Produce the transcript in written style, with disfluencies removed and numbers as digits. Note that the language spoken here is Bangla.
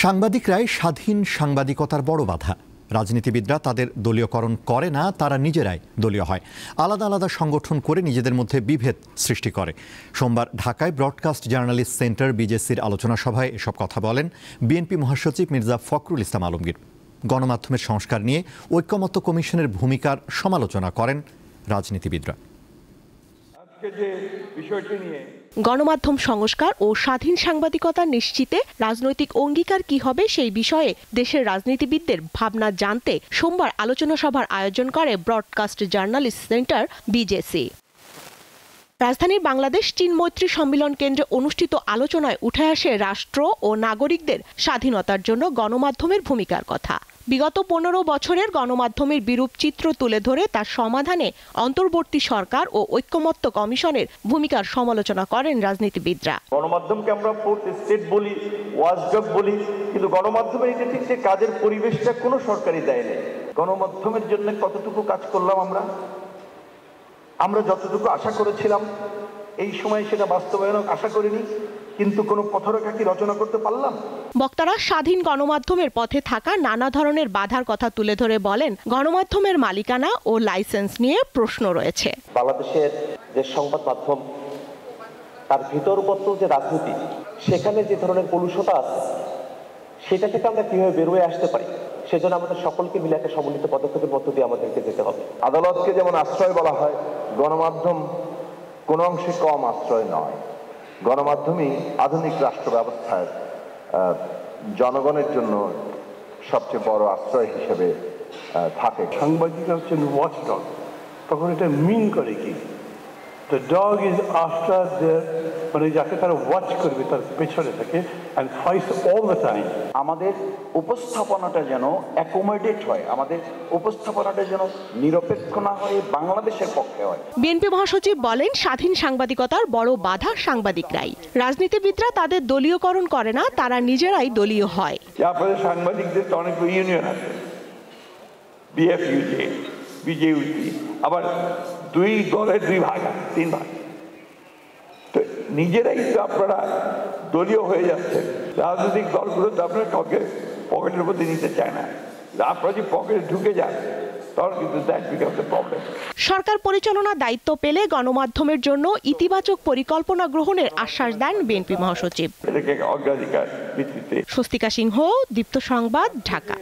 সাংবাদিকরাই স্বাধীন সাংবাদিকতার বড় বাধা। রাজনীতিবিদরা তাদের দলীয়করণ করে না, তারা নিজেরাই দলীয় হয়। আলাদা আলাদা সংগঠন করে নিজেদের মধ্যে বিভেদ সৃষ্টি করে। সোমবার ঢাকায় ব্রডকাস্ট জার্নালিস্ট সেন্টার বিজেসির আলোচনা সভায় এসব কথা বলেন বিএনপি মহাসচিব মির্জা ফখরুল ইসলাম আলমগীর। গণমাধ্যমের সংস্কার নিয়ে ঐকমত্য কমিশনের ভূমিকার সমালোচনা করেন রাজনীতিবিদরা। গণমাধ্যম সংস্কার ও স্বাধীন সাংবাদিকতা নিশ্চিতে রাজনৈতিক অঙ্গীকার কি হবে সেই বিষয়ে দেশের রাজনীতিবিদদের ভাবনা জানতে সোমবার আলোচনা সভার আয়োজন করে ব্রডকাস্ট জার্নালিস্ট সেন্টার বিজেসি। রাজধানীর বাংলাদেশ চীন মৈত্রী সম্মেলন কেন্দ্রে অনুষ্ঠিত আলোচনায় উঠে আসে রাষ্ট্র ও নাগরিকদের স্বাধীনতার জন্য গণমাধ্যমের ভূমিকার কথা। বিগত 15 বছরের গণমাধ্যমের বিরূপ চিত্র তুলে ধরে তার সমাধানে অন্তর্বর্তী সরকার ও ঐকমত্য কমিশনের ভূমিকার সমালোচনা করেন রাজনীতিবিদরা। গণমাধ্যমকে আমরা ফোর্থ স্টেট বলি, ওয়াচডগ বলি, কিন্তু গণমাধ্যমের এটা ঠিক যে কাজের পরিবেশটা কোনো সরকারই দেয় না। গণমাধ্যমের জন্য কতটুকু কাজ করলাম আমরা যতটুকু আশা করেছিলাম এই সময় সেটা বাস্তবায়ন আশা করিনি, কিন্তু কোনো পথরেখা কি রচনা করতে পারলাম? বক্তারা স্বাধীন গণমাধ্যমের পথে থাকা নানা ধরনের বাধার কথা তুলে ধরে বলেন, গণমাধ্যমের মালিকানা ও লাইসেন্স নিয়ে প্রশ্ন রয়েছে। বাংলাদেশের যে সংবাদ মাধ্যম তার ভিতরগত যে রাজনীতি, সেখানে যে ধরনের কলুষতা আছে সেটা থেকে আমরা কিভাবে বেরোয় আসতে পারি, সেজন্য আমাদের সকলকে মিলে একটা সমন্বিত পদক্ষেপের মধ্য দিয়ে আমাদেরকে যেতে হবে। আদালতকে যেমন আশ্রয় বলা হয়, গণমাধ্যম কোনো অংশে কম আশ্রয় নয়। গণমাধ্যমই আধুনিক রাষ্ট্র ব্যবস্থার জনগণের জন্য সবচেয়ে বড় আশ্রয় হিসেবে থাকে। সাংবাদিকরা হচ্ছেন ওয়াচডগ, তখন এটা মিন করে কি? The dog is after their, মানে যাকে তারা ওয়াচ করবে তার পেছনে থাকে and fights all the time. আমাদের উপস্থাপনাটা যেন অ্যাকোমোডেট হয়, আমাদের উপস্থাপনাটা যেন নিরপেক্ষ না হয়ে বাংলাদেশের পক্ষে হয়। বিএনপি মহাসচিব বলেন, স্বাধীন সাংবাদিকতার বড় বাধা সাংবাদিকরাই। রাজনীতিবিদরা তাদের দলীয়করণ করে না, তারা নিজেরাই দলীয় হয়। আপনাদের সাংবাদিকদের তো অনেক ইউনিয়ন আছে, বিএফইউজে, বিজেইউসি, আবার দুই দলের 2 ভাগ, 3 ভাগ। তো নিজেরাই তো আপনারা দলীয় হয়ে যাচ্ছেন। রাজনৈতিক দলগুলো তো আপনার কাউকে পকেটের মধ্যে নিতে চায় না। আপনারা যদি পকেটে ঢুকে যান তখন কিন্তু দ্যাট বিকামস দ্য প্রবলেম। সরকার পরিচালনার দায়িত্ব পেলে গণমাধ্যমের জন্য ইতিবাচক পরিকল্পনা গ্রহণের আশ্বাস দেন বিএনপি মহাসচিব। এটাকে অগ্রাধিকার ভিত্তিতে। স্বস্তিকা সিংহ, দীপ্ত সংবাদ, ঢাকা।